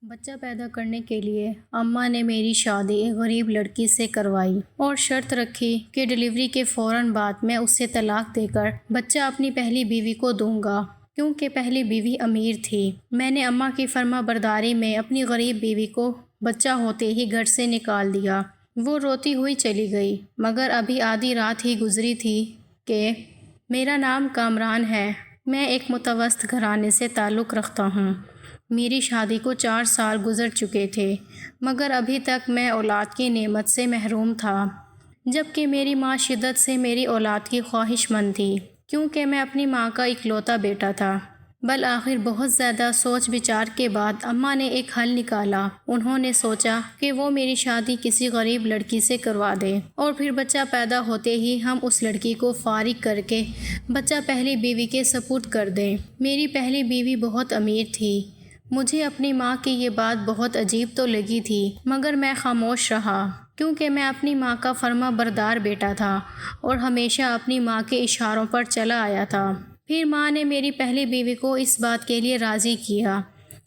بچہ پیدا کرنے کے لیے اماں نے میری شادی ایک غریب لڑکی سے کروائی اور شرط رکھی کہ ڈلیوری کے فوراً بعد میں اسے طلاق دے کر بچہ اپنی پہلی بیوی کو دوں گا، کیونکہ پہلی بیوی امیر تھی۔ میں نے اماں کی فرما برداری میں اپنی غریب بیوی کو بچہ ہوتے ہی گھر سے نکال دیا۔ وہ روتی ہوئی چلی گئی، مگر ابھی آدھی رات ہی گزری تھی کہ میرا نام کامران ہے، میں ایک متوسط گھرانے سے تعلق رکھتا ہوں۔ میری شادی کو 4 سال گزر چکے تھے، مگر ابھی تک میں اولاد کی نعمت سے محروم تھا، جبکہ میری ماں شدت سے میری اولاد کی خواہش مند تھی، کیونکہ میں اپنی ماں کا اکلوتا بیٹا تھا۔ بالآخر بہت زیادہ سوچ بچار کے بعد اماں نے ایک حل نکالا۔ انہوں نے سوچا کہ وہ میری شادی کسی غریب لڑکی سے کروا دیں اور پھر بچہ پیدا ہوتے ہی ہم اس لڑکی کو فارغ کر کے بچہ پہلی بیوی کے سپرد کر دیں۔ میری پہلی بیوی بہت امیر تھی۔ مجھے اپنی ماں کی یہ بات بہت عجیب تو لگی تھی، مگر میں خاموش رہا، کیونکہ میں اپنی ماں کا فرما بردار بیٹا تھا اور ہمیشہ اپنی ماں کے اشاروں پر چلا آیا تھا۔ پھر ماں نے میری پہلی بیوی کو اس بات کے لیے راضی کیا۔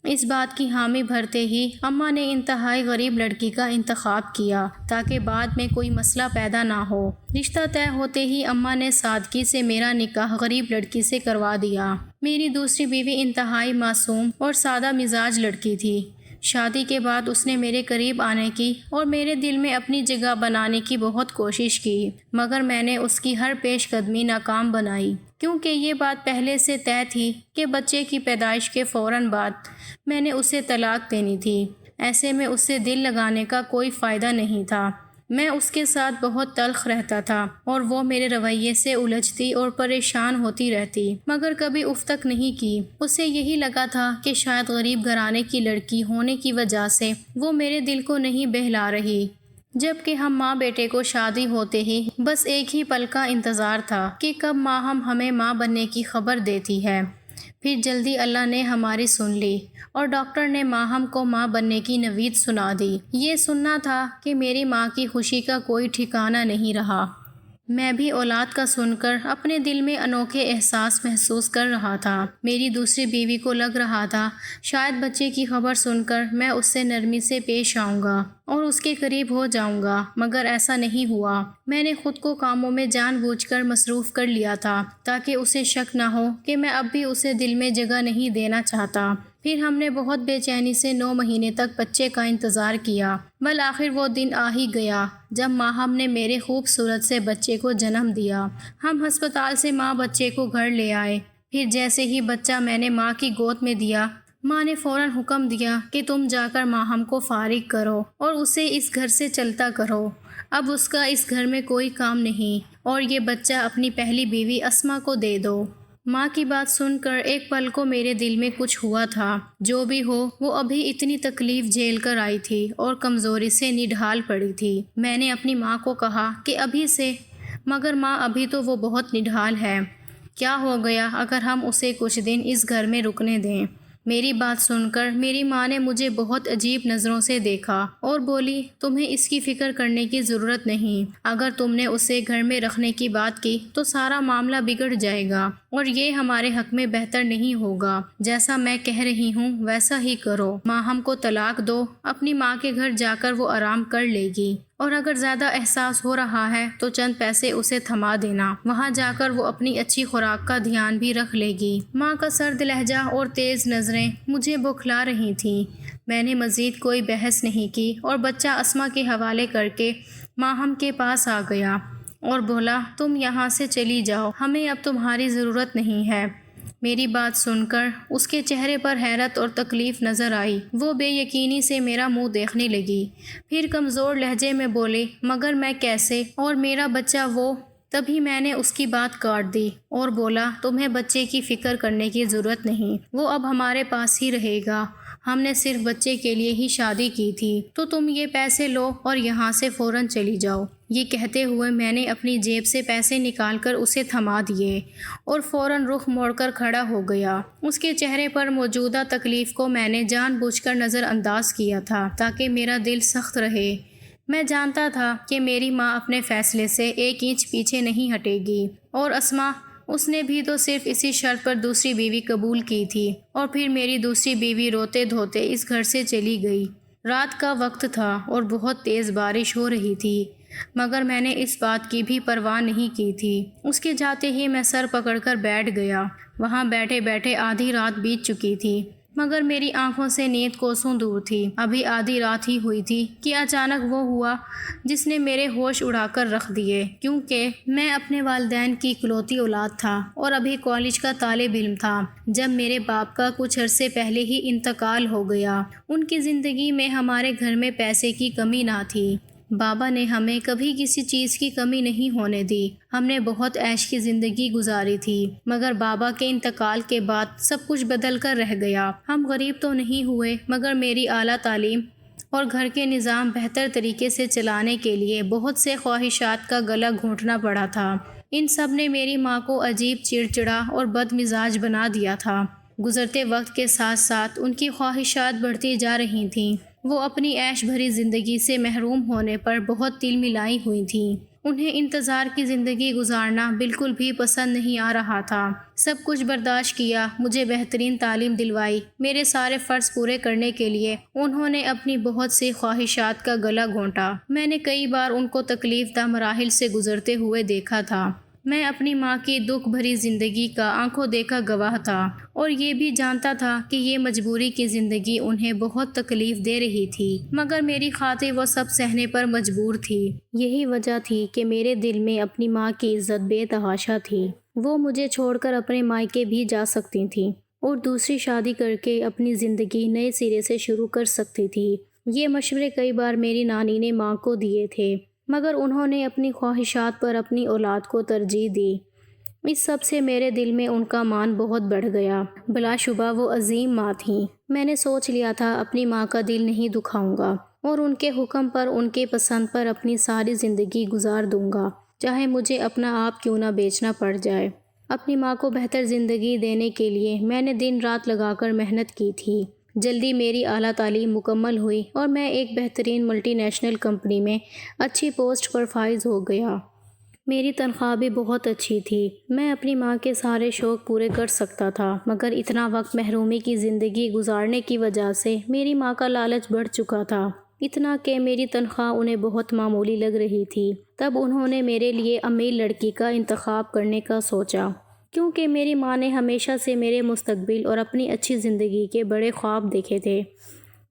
اس بات کی حامی بھرتے ہی اماں نے انتہائی غریب لڑکی کا انتخاب کیا تاکہ بعد میں کوئی مسئلہ پیدا نہ ہو۔ رشتہ طے ہوتے ہی اماں نے سادگی سے میرا نکاح غریب لڑکی سے کروا دیا۔ میری دوسری بیوی انتہائی معصوم اور سادہ مزاج لڑکی تھی۔ شادی کے بعد اس نے میرے قریب آنے کی اور میرے دل میں اپنی جگہ بنانے کی بہت کوشش کی، مگر میں نے اس کی ہر پیش قدمی ناکام بنائی، کیونکہ یہ بات پہلے سے طے تھی کہ بچے کی پیدائش کے فوراً بعد میں نے اسے طلاق دینی تھی۔ ایسے میں اس سے دل لگانے کا کوئی فائدہ نہیں تھا۔ میں اس کے ساتھ بہت تلخ رہتا تھا اور وہ میرے رویے سے الجھتی اور پریشان ہوتی رہتی، مگر کبھی اف تک نہیں کی۔ اسے یہی لگا تھا کہ شاید غریب گھرانے کی لڑکی ہونے کی وجہ سے وہ میرے دل کو نہیں بہلا رہی، جبکہ ہم ماں بیٹے کو شادی ہوتے ہی بس ایک ہی پل کا انتظار تھا کہ کب ماہم ہمیں ماں بننے کی خبر دیتی ہے۔ پھر جلدی اللہ نے ہماری سن لی اور ڈاکٹر نے ماہم کو ماں بننے کی نوید سنا دی۔ یہ سننا تھا کہ میری ماں کی خوشی کا کوئی ٹھکانہ نہیں رہا۔ میں بھی اولاد کا سن کر اپنے دل میں انوکھے احساس محسوس کر رہا تھا۔ میری دوسری بیوی کو لگ رہا تھا شاید بچے کی خبر سن کر میں اس سے نرمی سے پیش آؤں گا اور اس کے قریب ہو جاؤں گا، مگر ایسا نہیں ہوا۔ میں نے خود کو کاموں میں جان بوجھ کر مصروف کر لیا تھا تاکہ اسے شک نہ ہو کہ میں اب بھی اسے دل میں جگہ نہیں دینا چاہتا۔ پھر ہم نے بہت بے چینی سے 9 مہینے تک بچے کا انتظار کیا۔ بالآخر وہ دن آ ہی گیا جب ماہم نے میرے خوبصورت سے بچے کو جنم دیا۔ ہم ہسپتال سے ماں بچے کو گھر لے آئے۔ پھر جیسے ہی بچہ میں نے ماں کی گود میں دیا، ماں نے فوراً حکم دیا کہ تم جا کر ماہم کو فارغ کرو اور اسے اس گھر سے چلتا کرو۔ اب اس کا اس گھر میں کوئی کام نہیں اور یہ بچہ اپنی پہلی بیوی اسما کو دے دو۔ ماں کی بات سن کر ایک پل کو میرے دل میں کچھ ہوا تھا۔ جو بھی ہو، وہ ابھی اتنی تکلیف جھیل کر آئی تھی اور کمزوری سے نڈھال پڑی تھی۔ میں نے اپنی ماں کو کہا کہ ابھی سے، مگر ماں ابھی تو وہ بہت نڈھال ہے، کیا ہو گیا اگر ہم اسے کچھ دن اس گھر میں رکنے دیں؟ میری بات سن کر میری ماں نے مجھے بہت عجیب نظروں سے دیکھا اور بولی، تمہیں اس کی فکر کرنے کی ضرورت نہیں۔ اگر تم نے اسے گھر میں رکھنے کی بات کی تو سارا معاملہ بگڑ جائے گا اور یہ ہمارے حق میں بہتر نہیں ہوگا۔ جیسا میں کہہ رہی ہوں ویسا ہی کرو۔ ماہم کو طلاق دو، اپنی ماں کے گھر جا کر وہ آرام کر لے گی، اور اگر زیادہ احساس ہو رہا ہے تو چند پیسے اسے تھما دینا، وہاں جا کر وہ اپنی اچھی خوراک کا دھیان بھی رکھ لے گی۔ ماں کا سرد لہجہ اور تیز نظریں مجھے بوکھلا رہی تھیں۔ میں نے مزید کوئی بحث نہیں کی اور بچہ اسما کے حوالے کر کے ماہم کے پاس آ گیا اور بولا، تم یہاں سے چلی جاؤ، ہمیں اب تمہاری ضرورت نہیں ہے۔ میری بات سن کر اس کے چہرے پر حیرت اور تکلیف نظر آئی۔ وہ بے یقینی سے میرا منہ دیکھنے لگی، پھر کمزور لہجے میں بولی، مگر میں کیسے، اور میرا بچہ وہ؟ تبھی میں نے اس کی بات کاٹ دی اور بولا، تمہیں بچے کی فکر کرنے کی ضرورت نہیں، وہ اب ہمارے پاس ہی رہے گا، ہم نے صرف بچے کے لیے ہی شادی کی تھی، تو تم یہ پیسے لو اور یہاں سے فوراً چلی جاؤ۔ یہ کہتے ہوئے میں نے اپنی جیب سے پیسے نکال کر اسے تھما دیے اور فوراً رخ موڑ کر کھڑا ہو گیا۔ اس کے چہرے پر موجودہ تکلیف کو میں نے جان بوجھ کر نظر انداز کیا تھا تاکہ میرا دل سخت رہے۔ میں جانتا تھا کہ میری ماں اپنے فیصلے سے 1 انچ پیچھے نہیں ہٹے گی اور اسما اس نے بھی تو صرف اسی شرط پر دوسری بیوی قبول کی تھی، اور پھر میری دوسری بیوی روتے دھوتے اس گھر سے چلی گئی۔ رات کا وقت تھا اور بہت تیز بارش ہو رہی تھی، مگر میں نے اس بات کی بھی پرواہ نہیں کی تھی۔ اس کے جاتے ہی میں سر پکڑ کر بیٹھ گیا۔ وہاں بیٹھے بیٹھے آدھی رات بیت چکی تھی، مگر میری آنکھوں سے نیند کوسوں دور تھی۔ ابھی آدھی رات ہی ہوئی تھی کہ اچانک وہ ہوا جس نے میرے ہوش اڑا کر رکھ دیے، کیونکہ میں اپنے والدین کی اکلوتی اولاد تھا اور ابھی کالج کا طالب علم تھا جب میرے باپ کا کچھ عرصے پہلے ہی انتقال ہو گیا۔ ان کی زندگی میں ہمارے گھر میں پیسے کی کمی نہ تھی۔ بابا نے ہمیں کبھی کسی چیز کی کمی نہیں ہونے دی۔ ہم نے بہت عیش کی زندگی گزاری تھی، مگر بابا کے انتقال کے بعد سب کچھ بدل کر رہ گیا۔ ہم غریب تو نہیں ہوئے، مگر میری اعلیٰ تعلیم اور گھر کے نظام بہتر طریقے سے چلانے کے لیے بہت سے خواہشات کا گلا گھونٹنا پڑا تھا۔ ان سب نے میری ماں کو عجیب چڑچڑا اور بد مزاج بنا دیا تھا۔ گزرتے وقت کے ساتھ ساتھ ان کی خواہشات بڑھتی جا رہی تھیں۔ وہ اپنی عیش بھری زندگی سے محروم ہونے پر بہت تل ملائی ہوئی تھیں۔ انہیں انتظار کی زندگی گزارنا بالکل بھی پسند نہیں آ رہا تھا۔ سب کچھ برداشت کیا، مجھے بہترین تعلیم دلوائی۔ میرے سارے فرض پورے کرنے کے لیے انہوں نے اپنی بہت سی خواہشات کا گلا گھونٹا۔ میں نے کئی بار ان کو تکلیف دہ مراحل سے گزرتے ہوئے دیکھا تھا۔ میں اپنی ماں کی دکھ بھری زندگی کا آنکھوں دیکھا گواہ تھا، اور یہ بھی جانتا تھا کہ یہ مجبوری کی زندگی انہیں بہت تکلیف دے رہی تھی، مگر میری خاطر وہ سب سہنے پر مجبور تھی۔ یہی وجہ تھی کہ میرے دل میں اپنی ماں کی عزت بے تحاشا تھی۔ وہ مجھے چھوڑ کر اپنے مائکے بھی جا سکتی تھیں اور دوسری شادی کر کے اپنی زندگی نئے سرے سے شروع کر سکتی تھی۔ یہ مشورے کئی بار میری نانی نے ماں کو دیے تھے، مگر انہوں نے اپنی خواہشات پر اپنی اولاد کو ترجیح دی۔ اس سب سے میرے دل میں ان کا مان بہت بڑھ گیا۔ بلا شبہ وہ عظیم ماں تھیں۔ میں نے سوچ لیا تھا اپنی ماں کا دل نہیں دکھاؤں گا اور ان کے حکم پر، ان کے پسند پر اپنی ساری زندگی گزار دوں گا، چاہے مجھے اپنا آپ کیوں نہ بیچنا پڑ جائے۔ اپنی ماں کو بہتر زندگی دینے کے لیے میں نے دن رات لگا کر محنت کی تھی۔ جلدی میری اعلیٰ تعلیم مکمل ہوئی اور میں ایک بہترین ملٹی نیشنل کمپنی میں اچھی پوسٹ پر فائز ہو گیا۔ میری تنخواہ بھی بہت اچھی تھی۔ میں اپنی ماں کے سارے شوق پورے کر سکتا تھا، مگر اتنا وقت محرومی کی زندگی گزارنے کی وجہ سے میری ماں کا لالچ بڑھ چکا تھا، اتنا کہ میری تنخواہ انہیں بہت معمولی لگ رہی تھی۔ تب انہوں نے میرے لیے امیر لڑکی کا انتخاب کرنے کا سوچا، کیونکہ میری ماں نے ہمیشہ سے میرے مستقبل اور اپنی اچھی زندگی کے بڑے خواب دیکھے تھے۔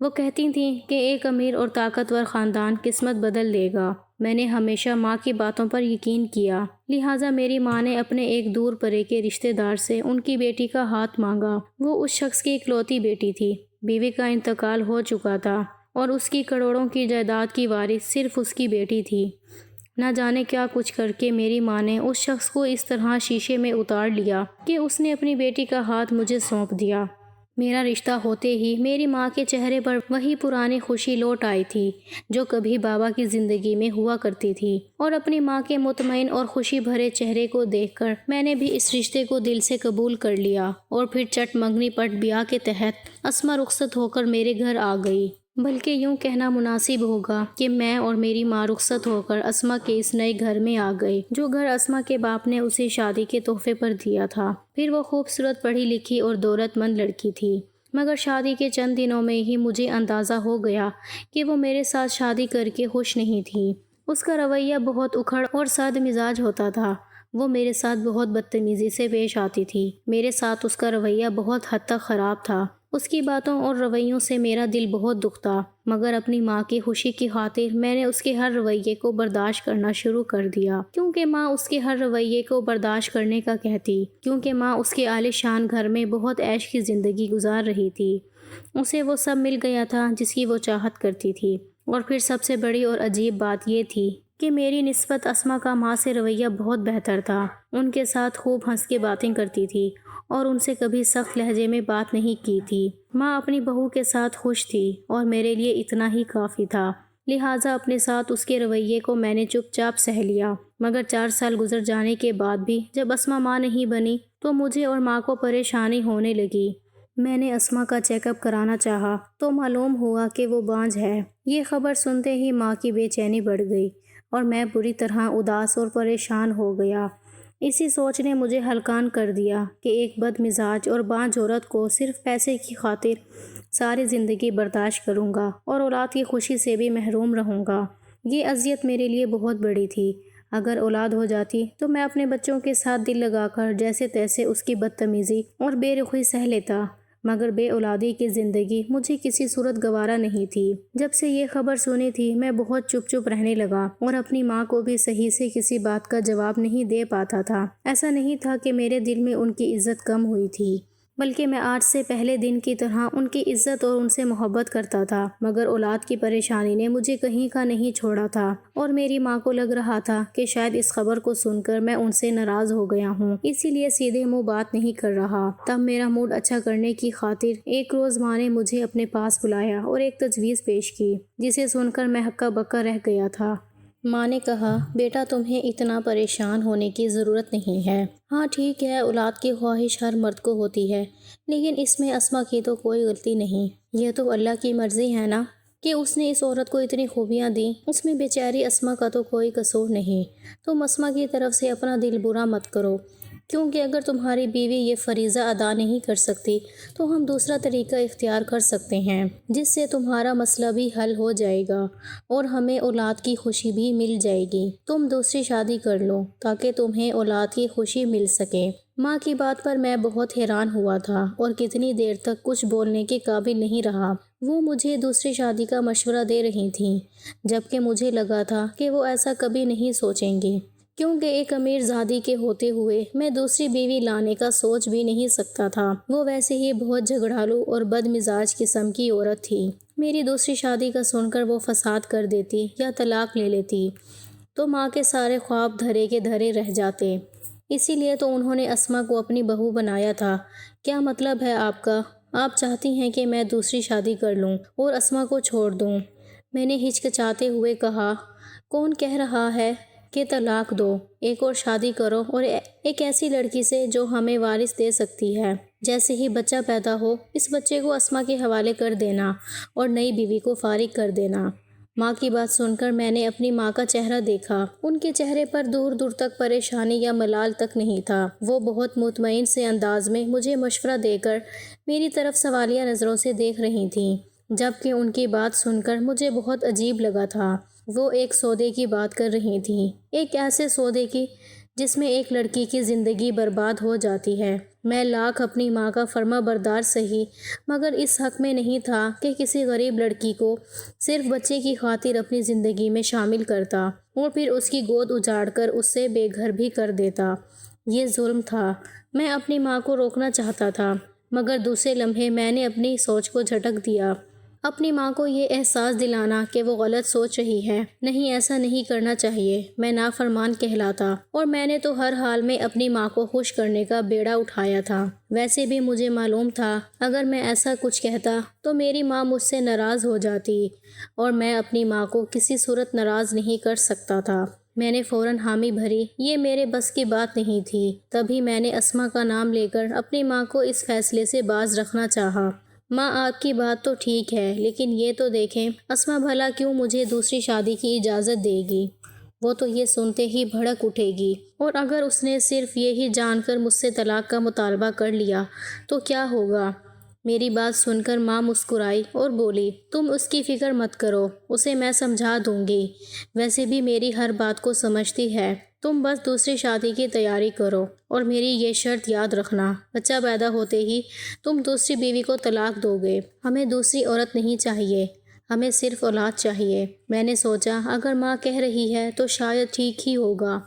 وہ کہتی تھیں کہ ایک امیر اور طاقتور خاندان قسمت بدل دے گا۔ میں نے ہمیشہ ماں کی باتوں پر یقین کیا، لہٰذا میری ماں نے اپنے ایک دور پرے کے رشتہ دار سے ان کی بیٹی کا ہاتھ مانگا۔ وہ اس شخص کی اکلوتی بیٹی تھی۔ بیوی کا انتقال ہو چکا تھا اور اس کی کروڑوں کی جائیداد کی وارث صرف اس کی بیٹی تھی۔ نہ جانے کیا کچھ کر کے میری ماں نے اس شخص کو اس طرح شیشے میں اتار لیا کہ اس نے اپنی بیٹی کا ہاتھ مجھے سونپ دیا۔ میرا رشتہ ہوتے ہی میری ماں کے چہرے پر وہی پرانی خوشی لوٹ آئی تھی جو کبھی بابا کی زندگی میں ہوا کرتی تھی، اور اپنی ماں کے مطمئن اور خوشی بھرے چہرے کو دیکھ کر میں نے بھی اس رشتے کو دل سے قبول کر لیا، اور پھر چٹ منگنی پٹ بیاہ کے تحت اسما رخصت ہو کر میرے گھر آ گئی۔ بلکہ یوں کہنا مناسب ہوگا کہ میں اور میری ماں رخصت ہو کر اسما کے اس نئے گھر میں آ گئے، جو گھر اسما کے باپ نے اسے شادی کے تحفے پر دیا تھا۔ پھر وہ خوبصورت، پڑھی لکھی اور دولت مند لڑکی تھی، مگر شادی کے چند دنوں میں ہی مجھے اندازہ ہو گیا کہ وہ میرے ساتھ شادی کر کے خوش نہیں تھی۔ اس کا رویہ بہت اکھڑ اور سرد مزاج ہوتا تھا۔ وہ میرے ساتھ بہت بدتمیزی سے پیش آتی تھی۔ میرے ساتھ اس کا رویہ بہت حد تک خراب تھا۔ اس کی باتوں اور رویوں سے میرا دل بہت دکھتا، مگر اپنی ماں کی خوشی کی خاطر میں نے اس کے ہر رویے کو برداشت کرنا شروع کر دیا، کیونکہ ماں اس کے ہر رویے کو برداشت کرنے کا کہتی، کیونکہ ماں اس کے عالی شان گھر میں بہت عیش کی زندگی گزار رہی تھی۔ اسے وہ سب مل گیا تھا جس کی وہ چاہت کرتی تھی، اور پھر سب سے بڑی اور عجیب بات یہ تھی کہ میری نسبت اسما کا ماں سے رویہ بہت بہتر تھا۔ ان کے ساتھ خوب ہنس کے باتیں کرتی تھی اور ان سے کبھی سخت لہجے میں بات نہیں کی تھی۔ ماں اپنی بہو کے ساتھ خوش تھی اور میرے لیے اتنا ہی کافی تھا، لہٰذا اپنے ساتھ اس کے رویے کو میں نے چپ چاپ سہ لیا۔ مگر 4 سال گزر جانے کے بعد بھی جب اسما ماں نہیں بنی تو مجھے اور ماں کو پریشانی ہونے لگی۔ میں نے اسما کا چیک اپ کرانا چاہا تو معلوم ہوا کہ وہ بانجھ ہے۔ یہ خبر سنتے ہی ماں کی بے چینی بڑھ گئی اور میں بری طرح اداس اور پریشان ہو گیا۔ اسی سوچ نے مجھے ہلکان کر دیا کہ ایک بد مزاج اور بانجھ عورت کو صرف پیسے کی خاطر ساری زندگی برداشت کروں گا اور اولاد کی خوشی سے بھی محروم رہوں گا۔ یہ اذیت میرے لیے بہت بڑی تھی۔ اگر اولاد ہو جاتی تو میں اپنے بچوں کے ساتھ دل لگا کر جیسے تیسے اس کی بدتمیزی اور بے رخی سہ لیتا، مگر بے اولادی کی زندگی مجھے کسی صورت گوارا نہیں تھی۔ جب سے یہ خبر سنی تھی میں بہت چپ چپ رہنے لگا اور اپنی ماں کو بھی صحیح سے کسی بات کا جواب نہیں دے پاتا تھا۔ ایسا نہیں تھا کہ میرے دل میں ان کی عزت کم ہوئی تھی، بلکہ میں آج سے پہلے دن کی طرح ان کی عزت اور ان سے محبت کرتا تھا، مگر اولاد کی پریشانی نے مجھے کہیں کا نہیں چھوڑا تھا اور میری ماں کو لگ رہا تھا کہ شاید اس خبر کو سن کر میں ان سے ناراض ہو گیا ہوں، اسی لیے سیدھے منہ بات نہیں کر رہا۔ تب میرا موڈ اچھا کرنے کی خاطر ایک روز ماں نے مجھے اپنے پاس بلایا اور ایک تجویز پیش کی، جسے سن کر میں ہکا بکا رہ گیا تھا۔ ماں نے کہا، بیٹا تمہیں اتنا پریشان ہونے کی ضرورت نہیں ہے۔ ہاں ٹھیک ہے، اولاد کی خواہش ہر مرد کو ہوتی ہے، لیکن اس میں اسما کی تو کوئی غلطی نہیں۔ یہ تو اللہ کی مرضی ہے نا کہ اس نے اس عورت کو اتنی خوبیاں دیں، اس میں بیچاری اسما کا تو کوئی قصور نہیں۔ تم اسما کی طرف سے اپنا دل برا مت کرو، کیونکہ اگر تمہاری بیوی یہ فریضہ ادا نہیں کر سکتی تو ہم دوسرا طریقہ اختیار کر سکتے ہیں، جس سے تمہارا مسئلہ بھی حل ہو جائے گا اور ہمیں اولاد کی خوشی بھی مل جائے گی۔ تم دوسری شادی کر لو تاکہ تمہیں اولاد کی خوشی مل سکے۔ ماں کی بات پر میں بہت حیران ہوا تھا اور کتنی دیر تک کچھ بولنے کے قابل نہیں رہا۔ وہ مجھے دوسری شادی کا مشورہ دے رہی تھیں، جبکہ مجھے لگا تھا کہ وہ ایسا کبھی نہیں سوچیں گے، کیونکہ ایک امیر زادی کے ہوتے ہوئے میں دوسری بیوی لانے کا سوچ بھی نہیں سکتا تھا۔ وہ ویسے ہی بہت جھگڑالو اور بد مزاج قسم کی عورت تھی۔ میری دوسری شادی کا سن کر وہ فساد کر دیتی یا طلاق لے لیتی تو ماں کے سارے خواب دھرے کے دھرے رہ جاتے۔ اسی لیے تو انہوں نے اسما کو اپنی بہو بنایا تھا۔ کیا مطلب ہے آپ کا؟ آپ چاہتی ہیں کہ میں دوسری شادی کر لوں اور اسما کو چھوڑ دوں؟ میں نے ہچکچاتے ہوئے کہا، کون کہہ رہا ہے کہ طلاق دو، ایک اور شادی کرو اور ایک ایسی لڑکی سے جو ہمیں وارث دے سکتی ہے۔ جیسے ہی بچہ پیدا ہو اس بچے کو اسما کے حوالے کر دینا اور نئی بیوی کو فارغ کر دینا۔ ماں کی بات سن کر میں نے اپنی ماں کا چہرہ دیکھا۔ ان کے چہرے پر دور دور تک پریشانی یا ملال تک نہیں تھا۔ وہ بہت مطمئن سے انداز میں مجھے مشورہ دے کر میری طرف سوالیہ نظروں سے دیکھ رہی تھیں، جبکہ ان کی بات سن کر مجھے بہت عجیب لگا تھا۔ وہ ایک سودے کی بات کر رہی تھیں، ایک ایسے سودے کی جس میں ایک لڑکی کی زندگی برباد ہو جاتی ہے۔ میں لاکھ اپنی ماں کا فرما بردار سہی، مگر اس حق میں نہیں تھا کہ کسی غریب لڑکی کو صرف بچے کی خاطر اپنی زندگی میں شامل کرتا اور پھر اس کی گود اجاڑ کر اس سے بے گھر بھی کر دیتا۔ یہ ظلم تھا۔ میں اپنی ماں کو روکنا چاہتا تھا، مگر دوسرے لمحے میں نے اپنی سوچ کو جھٹک دیا۔ اپنی ماں کو یہ احساس دلانا کہ وہ غلط سوچ رہی ہے، نہیں ایسا نہیں کرنا چاہیے، میں نافرمان کہلاتا اور میں نے تو ہر حال میں اپنی ماں کو خوش کرنے کا بیڑا اٹھایا تھا۔ ویسے بھی مجھے معلوم تھا اگر میں ایسا کچھ کہتا تو میری ماں مجھ سے ناراض ہو جاتی اور میں اپنی ماں کو کسی صورت ناراض نہیں کر سکتا تھا۔ میں نے فوراً حامی بھری، یہ میرے بس کی بات نہیں تھی۔ تبھی میں نے اسما کا نام لے کر اپنی ماں کو اس فیصلے سے باز رکھنا چاہا۔ ماں آپ کی بات تو ٹھیک ہے، لیکن یہ تو دیکھیں اسما بھلا کیوں مجھے دوسری شادی کی اجازت دے گی؟ وہ تو یہ سنتے ہی بھڑک اٹھے گی، اور اگر اس نے صرف یہی جان کر مجھ سے طلاق کا مطالبہ کر لیا تو کیا ہوگا؟ میری بات سن کر ماں مسکرائی اور بولی، تم اس کی فکر مت کرو، اسے میں سمجھا دوں گی، ویسے بھی میری ہر بات کو سمجھتی ہے۔ تم بس دوسری شادی کی تیاری کرو اور میری یہ شرط یاد رکھنا، بچہ پیدا ہوتے ہی تم دوسری بیوی کو طلاق دو گے۔ ہمیں دوسری عورت نہیں چاہیے، ہمیں صرف اولاد چاہیے۔ میں نے سوچا اگر ماں کہہ رہی ہے تو شاید ٹھیک ہی ہوگا،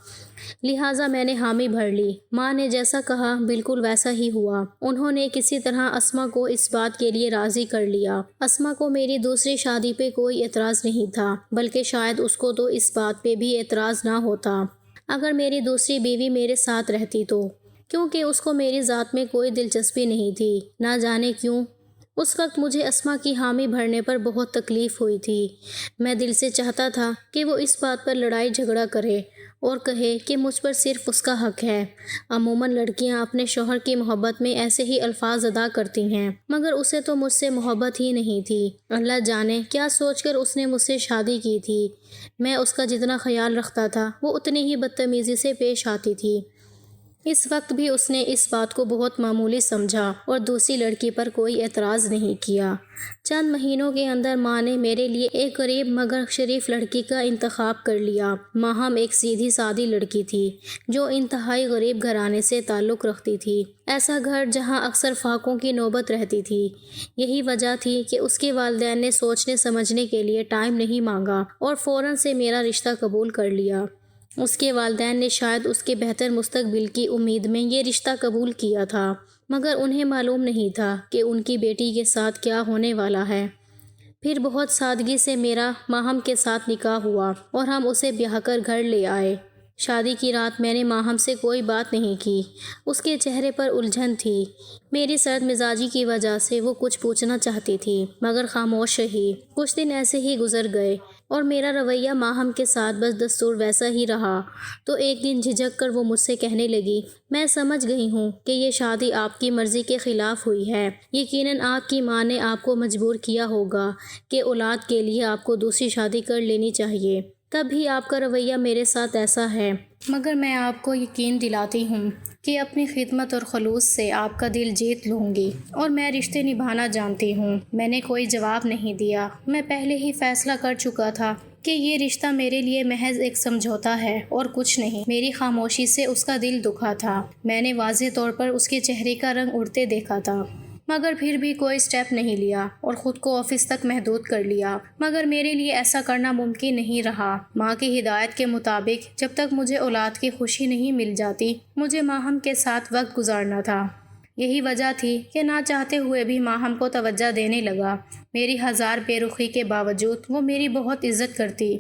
لہٰذا میں نے حامی بھر لی۔ ماں نے جیسا کہا بالکل ویسا ہی ہوا۔ انہوں نے کسی طرح اسما کو اس بات کے لیے راضی کر لیا۔ اسما کو میری دوسری شادی پہ کوئی اعتراض نہیں تھا، بلکہ شاید اس کو تو اس بات پہ بھی اعتراض نہ ہوتا اگر میری دوسری بیوی میرے ساتھ رہتی تو، کیونکہ اس کو میری ذات میں کوئی دلچسپی نہیں تھی۔ نہ جانے کیوں اس وقت مجھے اسما کی حامی بھرنے پر بہت تکلیف ہوئی تھی۔ میں دل سے چاہتا تھا کہ وہ اس بات پر لڑائی جھگڑا کرے اور کہے کہ مجھ پر صرف اس کا حق ہے۔ عموماً لڑکیاں اپنے شوہر کی محبت میں ایسے ہی الفاظ ادا کرتی ہیں، مگر اسے تو مجھ سے محبت ہی نہیں تھی۔ اللہ جانے کیا سوچ کر اس نے مجھ سے شادی کی تھی۔ میں اس کا جتنا خیال رکھتا تھا وہ اتنی ہی بدتمیزی سے پیش آتی تھی۔ اس وقت بھی اس نے اس بات کو بہت معمولی سمجھا اور دوسری لڑکی پر کوئی اعتراض نہیں کیا۔ چند مہینوں کے اندر ماں نے میرے لیے ایک غریب مگر شریف لڑکی کا انتخاب کر لیا۔ ماہم ایک سیدھی سادی لڑکی تھی جو انتہائی غریب گھرانے سے تعلق رکھتی تھی، ایسا گھر جہاں اکثر فاقوں کی نوبت رہتی تھی۔ یہی وجہ تھی کہ اس کے والدین نے سوچنے سمجھنے کے لیے ٹائم نہیں مانگا اور فوراً سے میرا رشتہ قبول کر لیا۔ اس کے والدین نے شاید اس کے بہتر مستقبل کی امید میں یہ رشتہ قبول کیا تھا، مگر انہیں معلوم نہیں تھا کہ ان کی بیٹی کے ساتھ کیا ہونے والا ہے۔ پھر بہت سادگی سے میرا ماہم کے ساتھ نکاح ہوا اور ہم اسے بیاہ کر گھر لے آئے۔ شادی کی رات میں نے ماہم سے کوئی بات نہیں کی۔ اس کے چہرے پر الجھن تھی۔ میری سرد مزاجی کی وجہ سے وہ کچھ پوچھنا چاہتی تھی مگر خاموش رہی۔ کچھ دن ایسے ہی گزر گئے اور میرا رویہ ماہم کے ساتھ بس دستور ویسا ہی رہا۔ تو ایک دن جھجک کر وہ مجھ سے کہنے لگی، میں سمجھ گئی ہوں کہ یہ شادی آپ کی مرضی کے خلاف ہوئی ہے۔ یقیناً آپ کی ماں نے آپ کو مجبور کیا ہوگا کہ اولاد کے لیے آپ کو دوسری شادی کر لینی چاہیے، تب بھی آپ کا رویہ میرے ساتھ ایسا ہے۔ مگر میں آپ کو یقین دلاتی ہوں کہ اپنی خدمت اور خلوص سے آپ کا دل جیت لوں گی اور میں رشتے نبھانا جانتی ہوں۔ میں نے کوئی جواب نہیں دیا۔ میں پہلے ہی فیصلہ کر چکا تھا کہ یہ رشتہ میرے لیے محض ایک سمجھوتا ہے اور کچھ نہیں۔ میری خاموشی سے اس کا دل دکھا تھا۔ میں نے واضح طور پر اس کے چہرے کا رنگ اڑتے دیکھا تھا، مگر پھر بھی کوئی سٹیپ نہیں لیا اور خود کو آفس تک محدود کر لیا۔ مگر میرے لیے ایسا کرنا ممکن نہیں رہا۔ ماں کی ہدایت کے مطابق جب تک مجھے اولاد کی خوشی نہیں مل جاتی، مجھے ماہم کے ساتھ وقت گزارنا تھا۔ یہی وجہ تھی کہ نہ چاہتے ہوئے بھی ماہم کو توجہ دینے لگا۔ میری ہزار بے رخی کے باوجود وہ میری بہت عزت کرتی،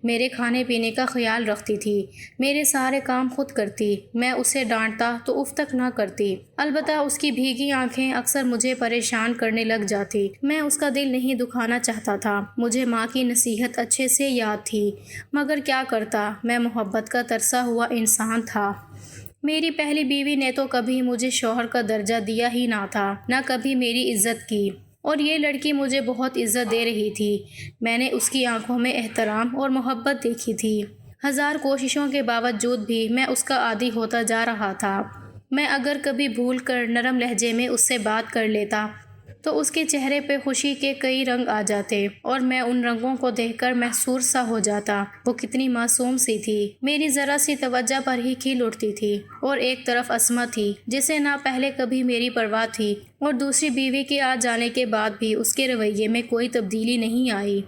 میرے کھانے پینے کا خیال رکھتی تھی، میرے سارے کام خود کرتی۔ میں اسے ڈانٹتا تو اف تک نہ کرتی۔ البتہ اس کی بھیگی آنکھیں اکثر مجھے پریشان کرنے لگ جاتی۔ میں اس کا دل نہیں دکھانا چاہتا تھا۔ مجھے ماں کی نصیحت اچھے سے یاد تھی، مگر کیا کرتا، میں محبت کا ترسا ہوا انسان تھا۔ میری پہلی بیوی نے تو کبھی مجھے شوہر کا درجہ دیا ہی نہ تھا، نہ کبھی میری عزت کی، اور یہ لڑکی مجھے بہت عزت دے رہی تھی۔ میں نے اس کی آنکھوں میں احترام اور محبت دیکھی تھی۔ ہزار کوششوں کے باوجود بھی میں اس کا عادی ہوتا جا رہا تھا۔ میں اگر کبھی بھول کر نرم لہجے میں اس سے بات کر لیتا تو اس کے چہرے پہ خوشی کے کئی رنگ آ جاتے اور میں ان رنگوں کو دیکھ کر محسور سا ہو جاتا۔ وہ کتنی معصوم سی تھی، میری ذرا سی توجہ پر ہی کھل اٹھتی تھی۔ اور ایک طرف اسما تھی جسے نہ پہلے کبھی میری پرواہ تھی اور دوسری بیوی کے آ جانے کے بعد بھی اس کے رویے میں کوئی تبدیلی نہیں آئی۔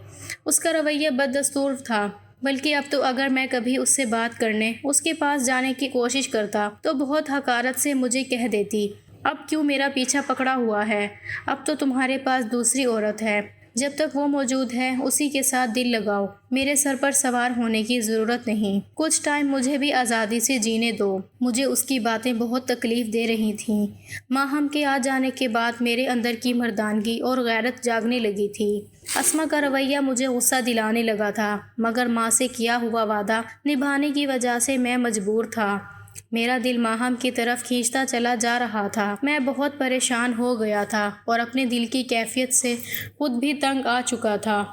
اس کا رویہ بددستور تھا، بلکہ اب تو اگر میں کبھی اس سے بات کرنے، اس کے پاس جانے کی کوشش کرتا تو بہت حقارت سے مجھے کہہ دیتی، اب کیوں میرا پیچھا پکڑا ہوا ہے؟ اب تو تمہارے پاس دوسری عورت ہے، جب تک وہ موجود ہے اسی کے ساتھ دل لگاؤ، میرے سر پر سوار ہونے کی ضرورت نہیں۔ کچھ ٹائم مجھے بھی آزادی سے جینے دو۔ مجھے اس کی باتیں بہت تکلیف دے رہی تھیں۔ ماہم کے آ جانے کے بعد میرے اندر کی مردانگی اور غیرت جاگنے لگی تھی۔ اسما کا رویہ مجھے غصہ دلانے لگا تھا، مگر ماں سے کیا ہوا وعدہ نبھانے کی وجہ سے میں مجبور تھا۔ میرا دل ماہم کی طرف کھینچتا چلا جا رہا تھا۔ میں بہت پریشان ہو گیا تھا اور اپنے دل کی کیفیت سے خود بھی تنگ آ چکا تھا۔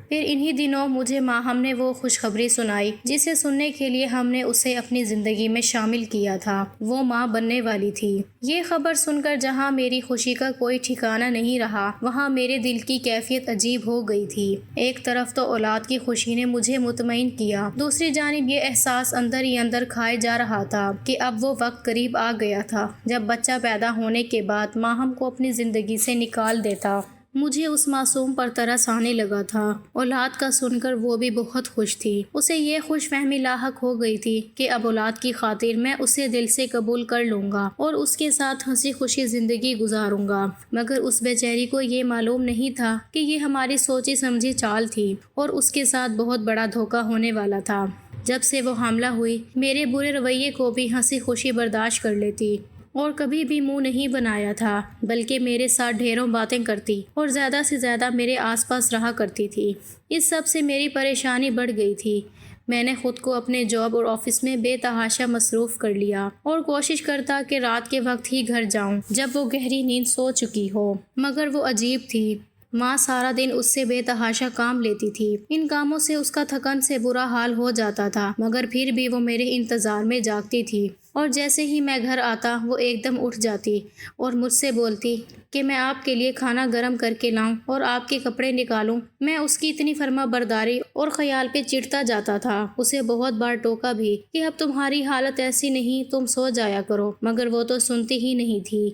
پھر انہی دنوں مجھے ماہم نے وہ خوشخبری سنائی جسے سننے کے لیے ہم نے اسے اپنی زندگی میں شامل کیا تھا۔ وہ ماں بننے والی تھی۔ یہ خبر سن کر جہاں میری خوشی کا کوئی ٹھکانہ نہیں رہا، وہاں میرے دل کی کیفیت عجیب ہو گئی تھی۔ ایک طرف تو اولاد کی خوشی نے مجھے مطمئن کیا، دوسری جانب یہ احساس اندر ہی اندر کھائے جا رہا تھا کہ اب وہ وقت قریب آ گیا تھا جب بچہ پیدا ہونے کے بعد ماہم کو اپنی زندگی سے نکال دیتا۔ مجھے اس معصوم پر ترس آنے لگا تھا۔ اولاد کا سن کر وہ بھی بہت خوش تھی۔ اسے یہ خوش فہمی لاحق ہو گئی تھی کہ اب اولاد کی خاطر میں اسے دل سے قبول کر لوں گا اور اس کے ساتھ ہنسی خوشی زندگی گزاروں گا۔ مگر اس بیچاری کو یہ معلوم نہیں تھا کہ یہ ہماری سوچی سمجھی چال تھی اور اس کے ساتھ بہت بڑا دھوکہ ہونے والا تھا۔ جب سے وہ حاملہ ہوئی، میرے برے رویے کو بھی ہنسی خوشی برداشت کر لیتی اور کبھی بھی منہ نہیں بنایا تھا، بلکہ میرے ساتھ ڈھیروں باتیں کرتی اور زیادہ سے زیادہ میرے آس پاس رہا کرتی تھی۔ اس سب سے میری پریشانی بڑھ گئی تھی۔ میں نے خود کو اپنے جاب اور آفس میں بے تحاشا مصروف کر لیا اور کوشش کرتا کہ رات کے وقت ہی گھر جاؤں جب وہ گہری نیند سو چکی ہو، مگر وہ عجیب تھی۔ ماں سارا دن اس سے بے تحاشا کام لیتی تھی۔ ان کاموں سے اس کا تھکن سے برا حال ہو جاتا تھا، مگر پھر بھی وہ میرے انتظار میں جاگتی تھی۔ اور جیسے ہی میں گھر آتا وہ ایک دم اٹھ جاتی اور مجھ سے بولتی کہ میں آپ کے لیے کھانا گرم کر کے لاؤں اور آپ کے کپڑے نکالوں۔ میں اس کی اتنی فرما برداری اور خیال پہ چڑھتا جاتا تھا۔ اسے بہت بار ٹوکا بھی کہ اب تمہاری حالت ایسی نہیں، تم سو جایا کرو، مگر وہ تو سنتی ہی نہیں تھی۔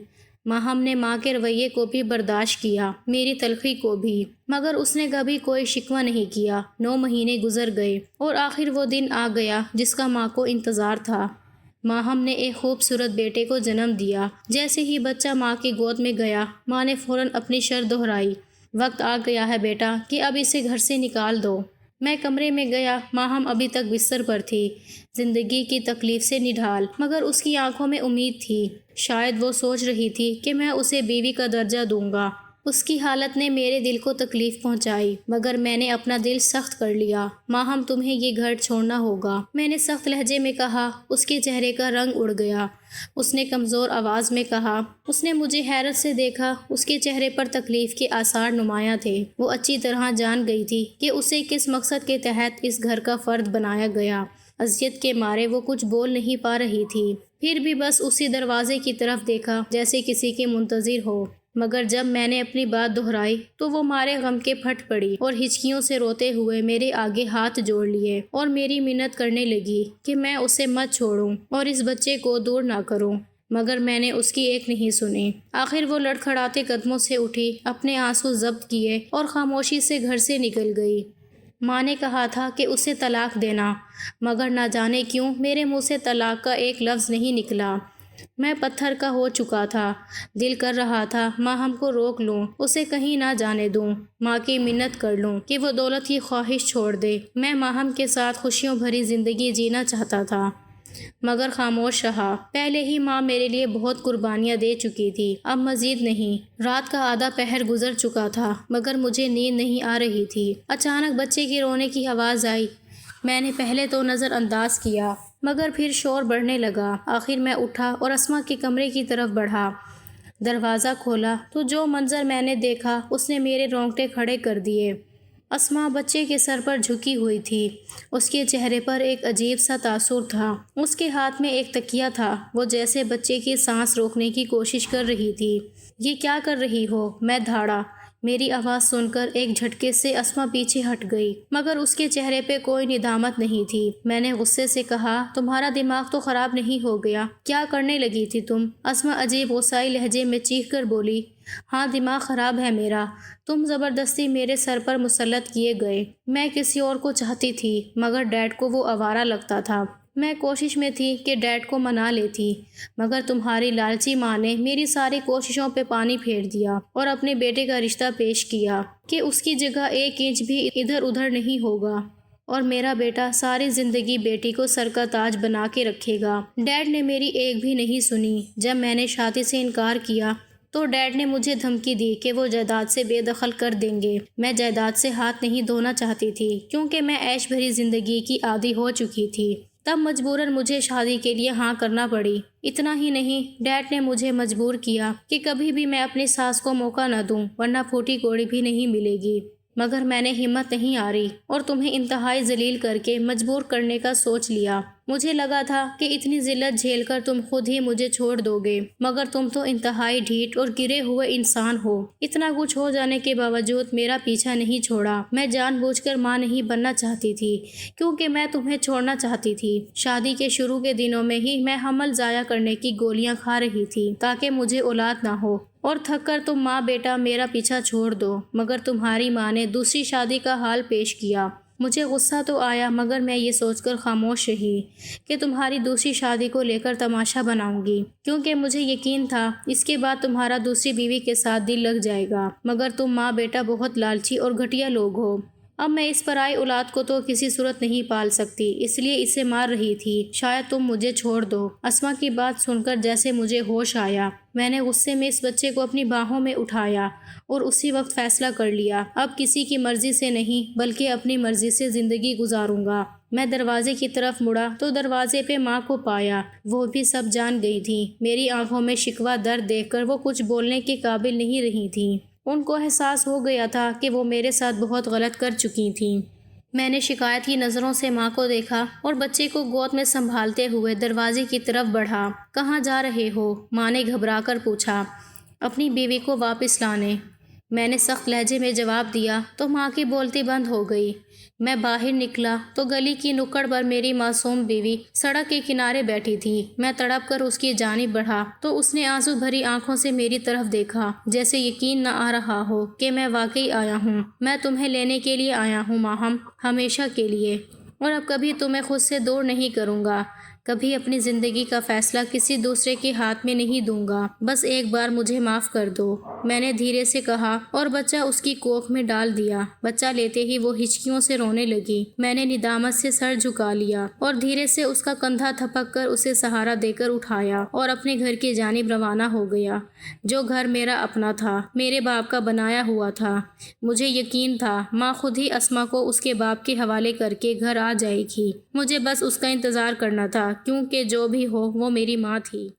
ہم نے ماں کے رویے کو بھی برداشت کیا، میری تلخی کو بھی، مگر اس نے کبھی کوئی شکوہ نہیں کیا۔ 9 مہینے گزر گئے اور آخر وہ دن آ گیا جس کا ماں کو انتظار تھا۔ ہم نے ایک خوبصورت بیٹے کو جنم دیا۔ جیسے ہی بچہ ماں کی گود میں گیا، ماں نے فوراً اپنی شرط دہرائی، وقت آ گیا ہے بیٹا کہ اب اسے گھر سے نکال دو۔ میں کمرے میں گیا، ہم ابھی تک بستر پر تھی، زندگی کی تکلیف سے نڈھال، مگر اس کی آنکھوں میں امید تھی۔ شاید وہ سوچ رہی تھی کہ میں اسے بیوی کا درجہ دوں گا۔ اس کی حالت نے میرے دل کو تکلیف پہنچائی، مگر میں نے اپنا دل سخت کر لیا۔ ہم تمہیں یہ گھر چھوڑنا ہوگا، میں نے سخت لہجے میں کہا۔ اس کے چہرے کا رنگ اڑ گیا۔ اس نے کمزور آواز میں کہا۔ اس نے مجھے حیرت سے دیکھا۔ اس کے چہرے پر تکلیف کے آثار نمایاں تھے۔ وہ اچھی طرح جان گئی تھی کہ اسے کس مقصد کے تحت اس گھر کا فرد بنایا گیا۔ اذیت کے مارے وہ کچھ بول نہیں پا رہی تھی، پھر بھی بس اسی دروازے کی طرف دیکھا جیسے کسی کے منتظر ہو۔ مگر جب میں نے اپنی بات دہرائی تو وہ مارے غم کے پھٹ پڑی اور ہچکیوں سے روتے ہوئے میرے آگے ہاتھ جوڑ لیے اور میری منت کرنے لگی کہ میں اسے مت چھوڑوں اور اس بچے کو دور نہ کروں، مگر میں نے اس کی ایک نہیں سنی۔ آخر وہ لڑکھڑاتے قدموں سے اٹھی، اپنے آنسو ضبط کیے اور خاموشی سے گھر سے نکل گئی۔ ماں نے کہا تھا کہ اسے طلاق دینا، مگر نہ جانے کیوں میرے منہ سے طلاق کا ایک لفظ نہیں نکلا۔ میں پتھر کا ہو چکا تھا، دل کر رہا تھا ہم کو روک لوں، اسے کہیں نہ جانے دوں، ماں کی منت کر لوں کہ وہ دولت کی خواہش چھوڑ دے۔ میں ہم کے ساتھ خوشیوں بھری زندگی جینا چاہتا تھا، مگر خاموش رہا۔ پہلے ہی ماں میرے لیے بہت قربانیاں دے چکی تھی، اب مزید نہیں۔ رات کا آدھا پہر گزر چکا تھا، مگر مجھے نیند نہیں آ رہی تھی۔ اچانک بچے کی رونے کی آواز آئی۔ میں نے پہلے تو نظر انداز کیا، مگر پھر شور بڑھنے لگا۔ آخر میں اٹھا اور اسما کے کمرے کی طرف بڑھا۔ دروازہ کھولا تو جو منظر میں نے دیکھا اس نے میرے رونگٹے کھڑے کر دیے۔ اسما بچے کے سر پر جھکی ہوئی تھی، اس کے چہرے پر ایک عجیب سا تاثر تھا۔ اس کے ہاتھ میں ایک تکیہ تھا، وہ جیسے بچے کی سانس روکنے کی کوشش کر رہی تھی۔ یہ کیا کر رہی ہو؟ میں دھاڑا۔ میری آواز سن کر ایک جھٹکے سے اسما پیچھے ہٹ گئی، مگر اس کے چہرے پہ کوئی ندامت نہیں تھی۔ میں نے غصے سے کہا، تمہارا دماغ تو خراب نہیں ہو گیا؟ کیا کرنے لگی تھی تم؟ اسما عجیب غصائی لہجے میں چیخ کر بولی، ہاں دماغ خراب ہے میرا، تم زبردستی میرے سر پر مسلط کیے گئے۔ میں کسی اور کو چاہتی تھی، مگر ڈیڈ کو وہ آوارہ لگتا تھا۔ میں کوشش میں تھی کہ ڈیڈ کو منا لیتی، مگر تمہاری لالچی ماں نے میری ساری کوششوں پہ پانی پھیر دیا اور اپنے بیٹے کا رشتہ پیش کیا کہ اس کی جگہ 1 انچ بھی ادھر ادھر نہیں ہوگا اور میرا بیٹا ساری زندگی بیٹی کو سر کا تاج بنا کے رکھے گا۔ ڈیڈ نے میری ایک بھی نہیں سنی۔ جب میں نے شادی سے انکار کیا تو ڈیڈ نے مجھے دھمکی دی کہ وہ جائیداد سے بے دخل کر دیں گے۔ میں جائیداد سے ہاتھ نہیں دھونا چاہتی تھی کیونکہ میں عیش بھری زندگی کی عادی ہو چکی تھی۔ تب مجبوراً مجھے شادی کے لیے ہاں کرنا پڑی۔ اتنا ہی نہیں، ڈیڈ نے مجھے مجبور کیا کہ کبھی بھی میں اپنی ساس کو موقع نہ دوں، ورنہ پھوٹی کوڑی بھی نہیں ملے گی۔ مگر میں نے ہمت نہیں ہاری اور تمہیں انتہائی ذلیل کر کے مجبور کرنے کا سوچ لیا۔ مجھے لگا تھا کہ اتنی ذلت جھیل کر تم خود ہی مجھے چھوڑ دو گے، مگر تم تو انتہائی ڈھیٹ اور گرے ہوئے انسان ہو۔ اتنا کچھ ہو جانے کے باوجود میرا پیچھا نہیں چھوڑا۔ میں جان بوجھ کر ماں نہیں بننا چاہتی تھی کیونکہ میں تمہیں چھوڑنا چاہتی تھی۔ شادی کے شروع کے دنوں میں ہی میں حمل ضائع کرنے کی گولیاں کھا رہی تھی تاکہ مجھے اولاد نہ ہو، اور تھک کر تم ماں بیٹا میرا پیچھا چھوڑ دو، مگر تمہاری ماں نے دوسری شادی کا حال پیش کیا۔ مجھے غصہ تو آیا، مگر میں یہ سوچ کر خاموش رہی کہ تمہاری دوسری شادی کو لے کر تماشا بناؤں گی، کیونکہ مجھے یقین تھا اس کے بعد تمہارا دوسری بیوی کے ساتھ دل لگ جائے گا، مگر تم ماں بیٹا بہت لالچی اور گھٹیا لوگ ہو۔ اب میں اس پرائی اولاد کو تو کسی صورت نہیں پال سکتی، اس لیے اسے مار رہی تھی۔ شاید تم مجھے چھوڑ دو۔ اسما کی بات سن کر جیسے مجھے ہوش آیا، میں نے غصے میں اس بچے کو اپنی باہوں میں اٹھایا اور اسی وقت فیصلہ کر لیا، اب کسی کی مرضی سے نہیں بلکہ اپنی مرضی سے زندگی گزاروں گا۔ میں دروازے کی طرف مڑا تو دروازے پہ ماں کو پایا، وہ بھی سب جان گئی تھی۔ میری آنکھوں میں شکوہ درد دیکھ کر وہ کچھ بولنے کے قابل نہیں رہی تھیں۔ ان کو احساس ہو گیا تھا کہ وہ میرے ساتھ بہت غلط کر چکی تھیں۔ میں نے شکایت کی نظروں سے ماں کو دیکھا اور بچے کو گود میں سنبھالتے ہوئے دروازے کی طرف بڑھا۔ کہاں جا رہے ہو؟ ماں نے گھبرا کر پوچھا۔ اپنی بیوی کو واپس لانے، میں نے سخت لہجے میں جواب دیا تو ماں کی بولتی بند ہو گئی۔ میں باہر نکلا تو گلی کی نکڑ پر میری معصوم بیوی سڑک کے کنارے بیٹھی تھی۔ میں تڑپ کر اس کی جانب بڑھا تو اس نے آنسو بھری آنکھوں سے میری طرف دیکھا، جیسے یقین نہ آ رہا ہو کہ میں واقعی آیا ہوں۔ میں تمہیں لینے کے لیے آیا ہوں ماہم، ہمیشہ کے لیے، اور اب کبھی تمہیں خود سے دور نہیں کروں گا، کبھی اپنی زندگی کا فیصلہ کسی دوسرے کے ہاتھ میں نہیں دوں گا، بس ایک بار مجھے معاف کر دو، میں نے دھیرے سے کہا، اور بچہ اس کی کوکھ میں ڈال دیا۔ بچہ لیتے ہی وہ ہچکیوں سے رونے لگی۔ میں نے ندامت سے سر جھکا لیا اور دھیرے سے اس کا کندھا تھپک کر اسے سہارا دے کر اٹھایا اور اپنے گھر کی جانب روانہ ہو گیا، جو گھر میرا اپنا تھا، میرے باپ کا بنایا ہوا تھا۔ مجھے یقین تھا ماں خود ہی اسما کو اس کے باپ کے حوالے کر کے گھر آ جائے گی، مجھے بس اس کا انتظار کرنا تھا، کیونکہ جو بھی ہو وہ میری ماں تھی۔